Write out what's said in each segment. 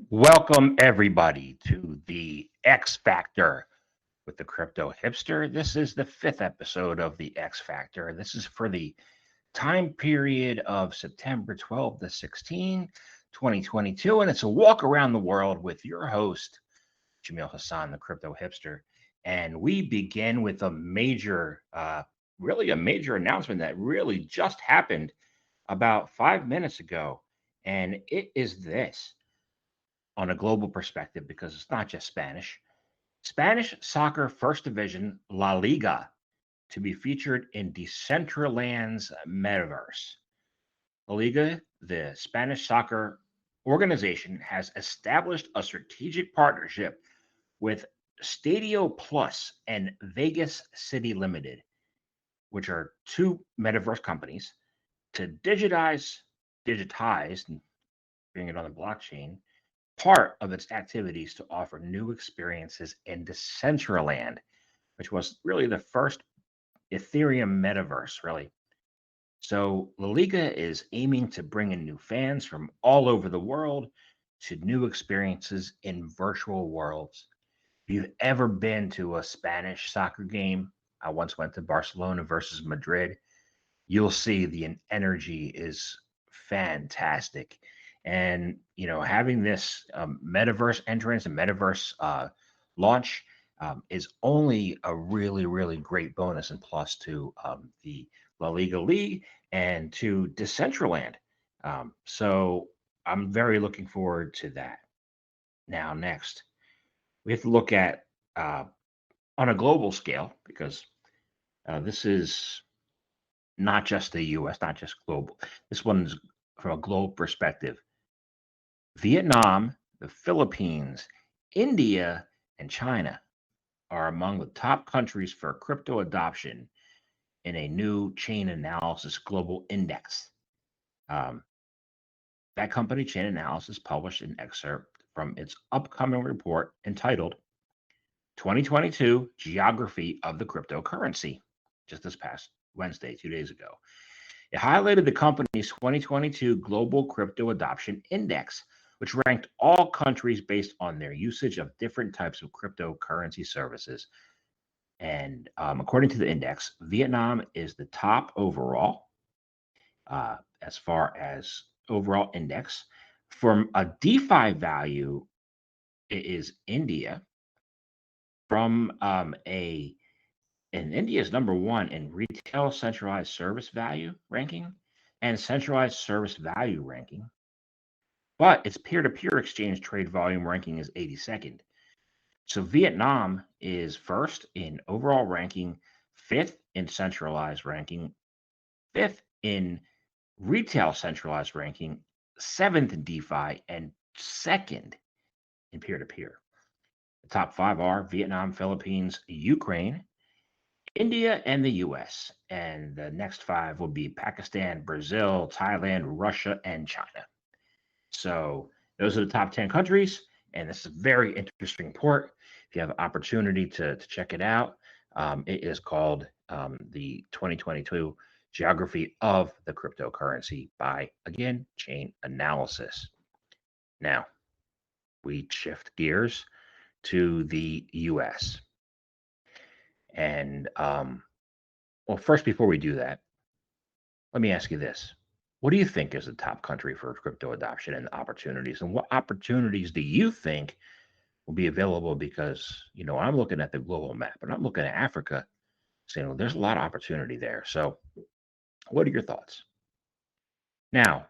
Welcome, everybody, to the X Factor with the Crypto Hipster. This is the fifth episode of the X Factor. This is for the time period of September 12th to 16, 2022, and it's a walk around the world with your host, Jamil Hassan, the Crypto Hipster. And we begin with really a major announcement that really just happened about 5 minutes ago. And it is this on a global perspective because it's not just Spanish. Spanish soccer first division La Liga to be featured in Decentraland's metaverse. La Liga, the Spanish soccer organization, has established a strategic partnership with Stadio Plus and Vegas City Limited, which are two metaverse companies, to digitize, and bring it on the blockchain part of its activities to offer new experiences in Decentraland, which was really the first Ethereum metaverse, really. So La Liga is aiming to bring in new fans from all over the world to new experiences in virtual worlds. If you've ever been to a Spanish soccer game, I once went to Barcelona versus Madrid. You'll see the energy is fantastic. And having this metaverse entrance and metaverse launch is only a really, really great bonus and plus to the La Liga League and to Decentraland. So I'm very looking forward to that. Now, next, we have to look at on a global scale because this is not just the US, not just global. This one's from a global perspective. Vietnam, the Philippines, India, and China are among the top countries for crypto adoption in a new chain analysis global index. Um, that company, Chain Analysis, published an excerpt from its upcoming report entitled 2022 Geography of the Cryptocurrency, just this past Wednesday, 2 days ago. It highlighted the company's 2022 Global Crypto Adoption Index, which ranked all countries based on their usage of different types of cryptocurrency services. And according to the index, Vietnam is the top overall as far as overall index. From a DeFi value, it is India. From and India is number one in retail centralized service value ranking and centralized service value ranking. But its peer to peer exchange trade volume ranking is 82nd. So Vietnam is first in overall ranking, fifth in centralized ranking, fifth in retail centralized ranking, seventh in DeFi, and second in peer to peer. The top five are Vietnam, Philippines, Ukraine, India, and the US. And the next five will be Pakistan, Brazil, Thailand, Russia, and China. So those are the top 10 countries. And this is a very interesting report. If you have an opportunity to check it out, it is called the 2022 Geography of the Cryptocurrency by, again, Chain Analysis. Now, we shift gears to the US. And, well, first, before we do that, let me ask you this. What do you think is the top country for crypto adoption and opportunities? And what opportunities do you think will be available? Because, I'm looking at the global map and I'm looking at Africa, saying, well, there's a lot of opportunity there. So, what are your thoughts? Now,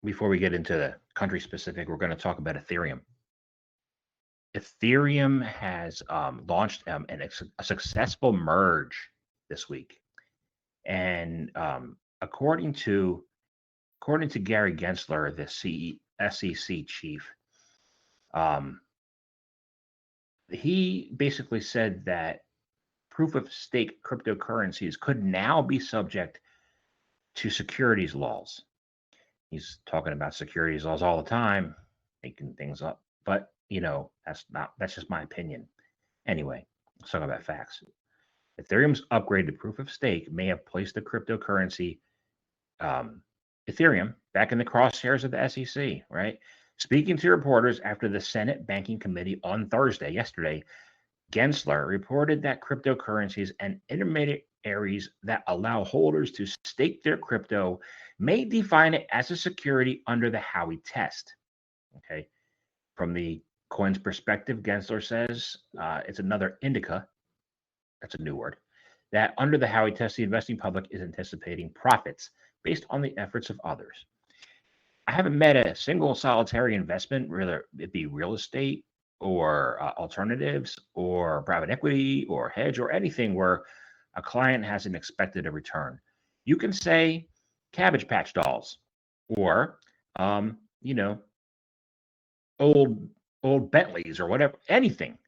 before we get into the country specific, we're going to talk about Ethereum. Ethereum has launched a successful merge this week. And according to Gary Gensler, the SEC chief, um, he basically said that proof of stake cryptocurrencies could now be subject to securities laws. He's talking about securities laws all the time, making things up. But that's just my opinion. Anyway, let's talk about facts. Ethereum's upgrade to proof of stake may have placed the cryptocurrency um, Ethereum back in the crosshairs of the SEC, right? Speaking to reporters after the Senate Banking Committee on Thursday, yesterday, Gensler reported that cryptocurrencies and intermediaries that allow holders to stake their crypto may define it as a security under the Howey test. Okay. From the coin's perspective, Gensler says it's another indica, that's a new word, that under the Howey test, the investing public is anticipating profits based on the efforts of others. I haven't met a single solitary investment, whether it be real estate or alternatives or private equity or hedge or anything where a client hasn't expected a return. You can say Cabbage Patch Dolls or, you know, old old Bentleys or whatever. Anything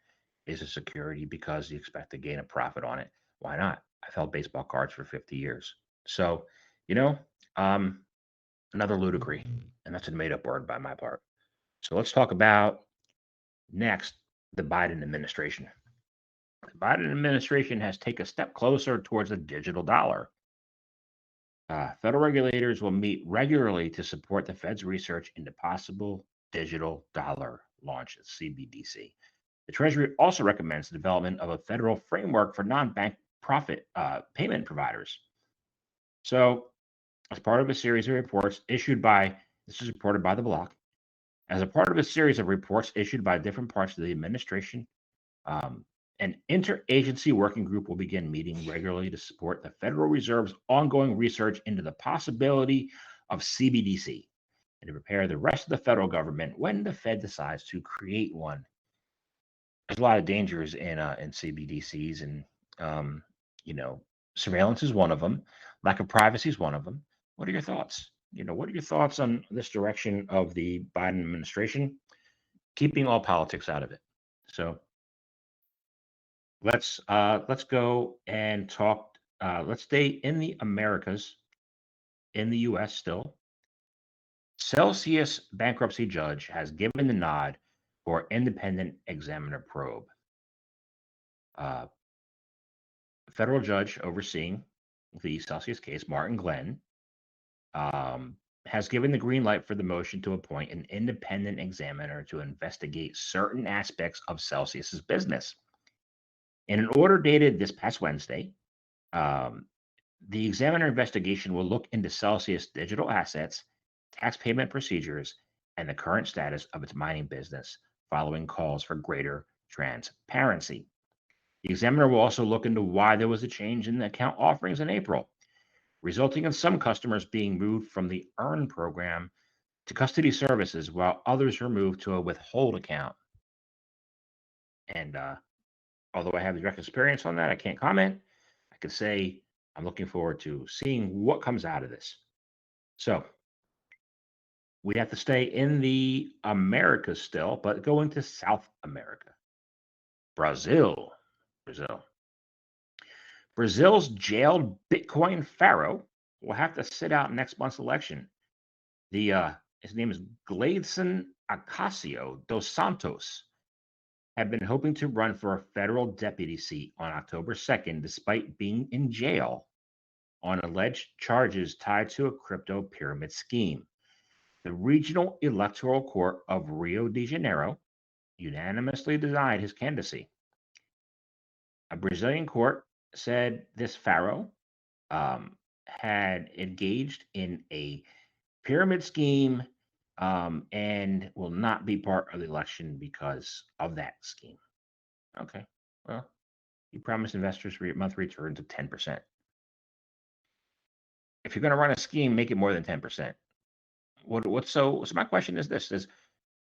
is a security because you expect to gain a profit on it. Why not? I've held baseball cards for 50 years. So, you know, um, another ludicry, and that's a made up word by my part. So let's talk about next the Biden administration. The Biden administration has taken a step closer towards a digital dollar. Federal regulators will meet regularly to support the Fed's research into possible digital dollar launch at CBDC. The Treasury also recommends the development of a federal framework for non-bank profit payment providers. So, as part of a series of reports issued by, this is reported by the Block, as a part of a series of reports issued by different parts of the administration, an interagency working group will begin meeting regularly to support the Federal Reserve's ongoing research into the possibility of CBDC and to prepare the rest of the federal government when the Fed decides to create one. There's a lot of dangers in CBDCs, and um, you know, surveillance is one of them. Lack of privacy is one of them. What are your thoughts? What are your thoughts on this direction of the Biden administration, keeping all politics out of it? So let's go and talk. Let's stay in the Americas, in the U.S. still. Celsius bankruptcy judge has given the nod for independent examiner probe. Uh, Federal judge overseeing the Celsius case, Martin Glenn, has given the green light for the motion to appoint an independent examiner to investigate certain aspects of Celsius's business. In an order dated this past Wednesday, um, the examiner investigation will look into Celsius digital assets, tax payment procedures, and the current status of its mining business following calls for greater transparency. The examiner will also look into why there was a change in the account offerings in April, resulting in some customers being moved from the Earn program to custody services while others were moved to a withhold account. And although I have direct experience on that, I can't comment. I can say I'm looking forward to seeing what comes out of this. So we have to stay in the Americas still, but going to South America. Brazil. Brazil. Brazil's jailed Bitcoin pharaoh will have to sit out next month's election. His name is Gleidson Acacio dos Santos. Had been hoping to run for a federal deputy seat on October 2nd, despite being in jail on alleged charges tied to a crypto pyramid scheme. The Regional Electoral Court of Rio de Janeiro unanimously denied his candidacy. A Brazilian court said this pharaoh had engaged in a pyramid scheme and will not be part of the election because of that scheme. Okay, well, you promised investors monthly returns of 10%. If you're going to run a scheme, make it more than 10%. So my question is this: is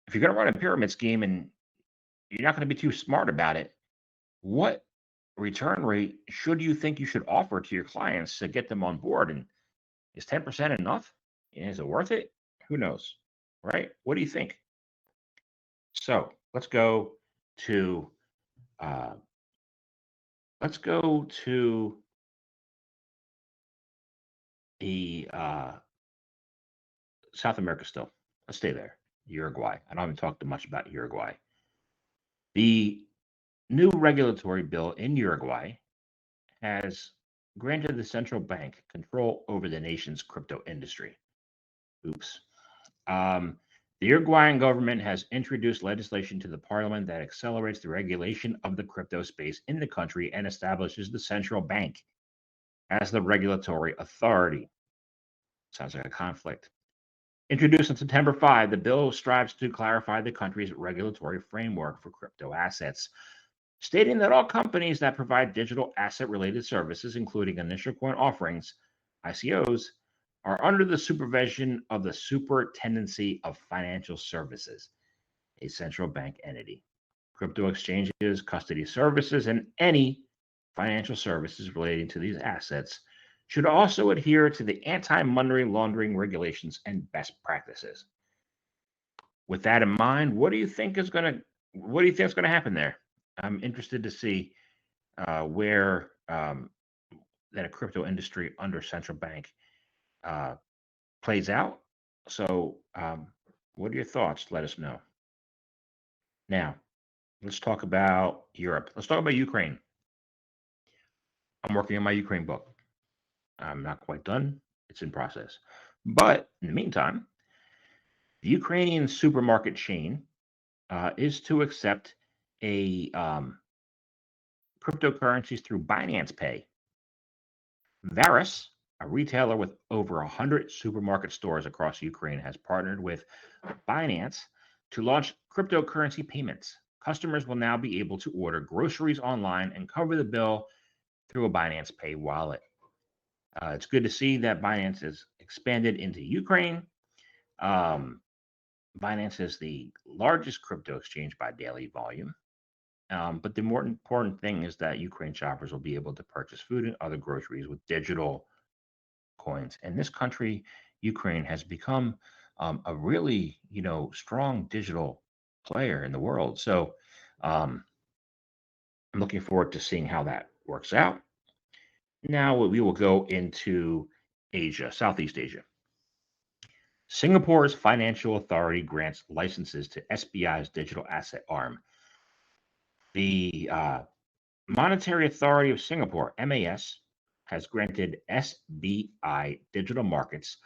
if you're going to run a pyramid scheme and you're not going to be too smart about it, what return rate should you think you should offer to your clients to get them on board? And is 10% enough? Is it worth it? Who knows, right? What do you think? So let's go to uh, the South America still. Let's stay there. Uruguay. I don't even talk too much about Uruguay. The new regulatory bill in Uruguay has granted the central bank control over the nation's crypto industry. Oops. Um, The Uruguayan government has introduced legislation to the parliament that accelerates the regulation of the crypto space in the country and establishes the central bank as the regulatory authority. Sounds like a conflict. Introduced on September 5, the bill strives to clarify the country's regulatory framework for crypto assets, stating that all companies that provide digital asset related services, including initial coin offerings, ICOs, are under the supervision of the Superintendency of Financial Services, a central bank entity. Crypto exchanges, custody services, and any financial services relating to these assets should also adhere to the anti-money laundering regulations and best practices. With that in mind, what do you think is going to happen there? I'm interested to see where that a crypto industry under central bank uh, plays out. So, what are your thoughts? Let us know. Now, let's talk about Europe. Let's talk about Ukraine. I'm working on my Ukraine book. I'm not quite done, it's in process. But in the meantime, the Ukrainian supermarket chain is to accept a cryptocurrencies through Binance Pay. Varus, a retailer with over 100 supermarket stores across Ukraine, has partnered with Binance to launch cryptocurrency payments. Customers will now be able to order groceries online and cover the bill through a Binance Pay wallet. It's good to see that Binance has expanded into Ukraine. Um, Binance is the largest crypto exchange by daily volume. But the more important thing is that Ukraine shoppers will be able to purchase food and other groceries with digital coins. And this country, Ukraine, has become a really, strong digital player in the world. So um, I'm looking forward to seeing how that works out. Now we will go into Asia, Southeast Asia. Singapore's financial authority grants licenses to SBI's digital asset arm. The Monetary Authority of Singapore, MAS, has granted SBI Digital Markets,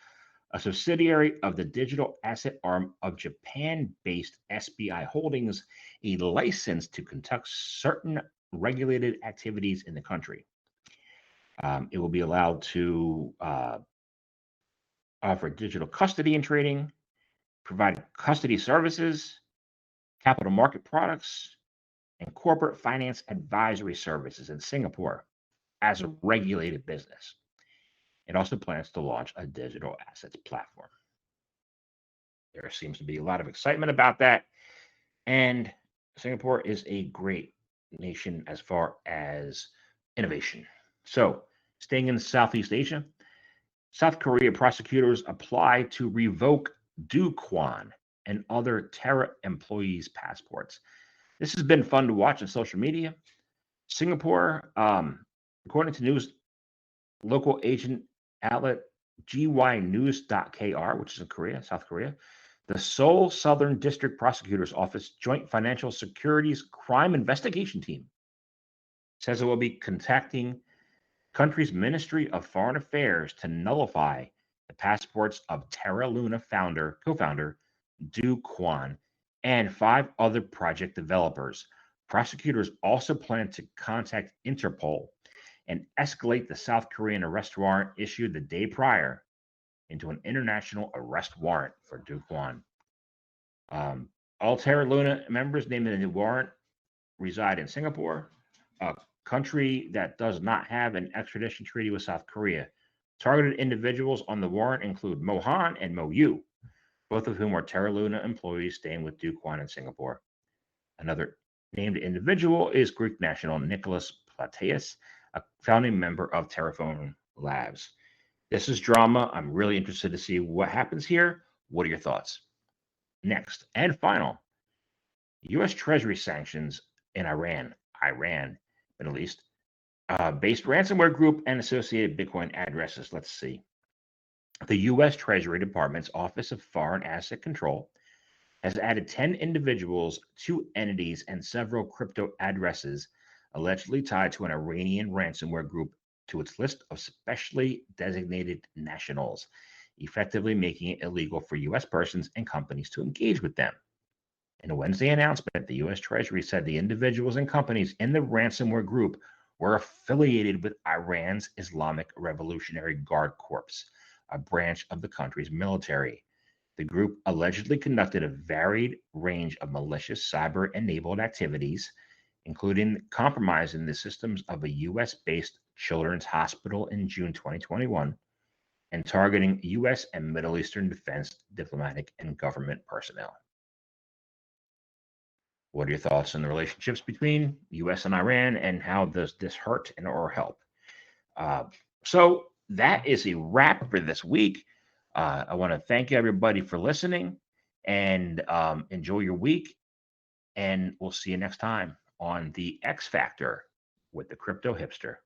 a subsidiary of the digital asset arm of Japan based SBI Holdings, a license to conduct certain regulated activities in the country. It will be allowed to offer digital custody and trading, provide custody services, capital market products, and corporate finance advisory services in Singapore as a regulated business. It also plans to launch a digital assets platform. There seems to be a lot of excitement about that. And Singapore is a great nation as far as innovation. So, staying in Southeast Asia, South Korea prosecutors apply to revoke Do Kwon and other Terra employees' passports. This has been fun to watch on social media. Singapore, according to news local agent outlet gynews.kr, which is in Korea, South Korea, the Seoul Southern District Prosecutor's Office Joint Financial Securities Crime Investigation Team says it will be contacting country's Ministry of Foreign Affairs to nullify the passports of Terra Luna co-founder Do Kwon and 5 other project developers. Prosecutors also plan to contact Interpol and escalate the South Korean arrest warrant issued the day prior into an international arrest warrant for Do Kwon. All Terra Luna members named in the warrant reside in Singapore, a country that does not have an extradition treaty with South Korea. Targeted individuals on the warrant include Mo Han and Mo Yu, both of whom are Terra Luna employees staying with Do Kwon in Singapore. Another named individual is Greek national Nicholas Plateas, a founding member of Terraform Labs. This is drama. I'm really interested to see what happens here. What are your thoughts? Next and final, U.S. Treasury sanctions in Iran, Middle East, based ransomware group and associated Bitcoin addresses. Let's see. The U.S. Treasury Department's Office of Foreign Asset Control has added 10 individuals, 2 entities, and several crypto addresses allegedly tied to an Iranian ransomware group to its list of specially designated nationals. effectively making it illegal for U.S. persons and companies to engage with them. In a Wednesday announcement, the U.S. Treasury said the individuals and companies in the ransomware group were affiliated with Iran's Islamic Revolutionary Guard Corps, a branch of the country's military. The group allegedly conducted a varied range of malicious cyber enabled activities, including compromising the systems of a US based children's hospital in June 2021 and targeting US and Middle Eastern defense, diplomatic, and government personnel. What are your thoughts on the relationships between US and Iran, and how does this hurt and or help? Uh, so that is a wrap for this week. I want to thank everybody for listening, and enjoy your week. And we'll see you next time on the X Factor with the Crypto Hipster.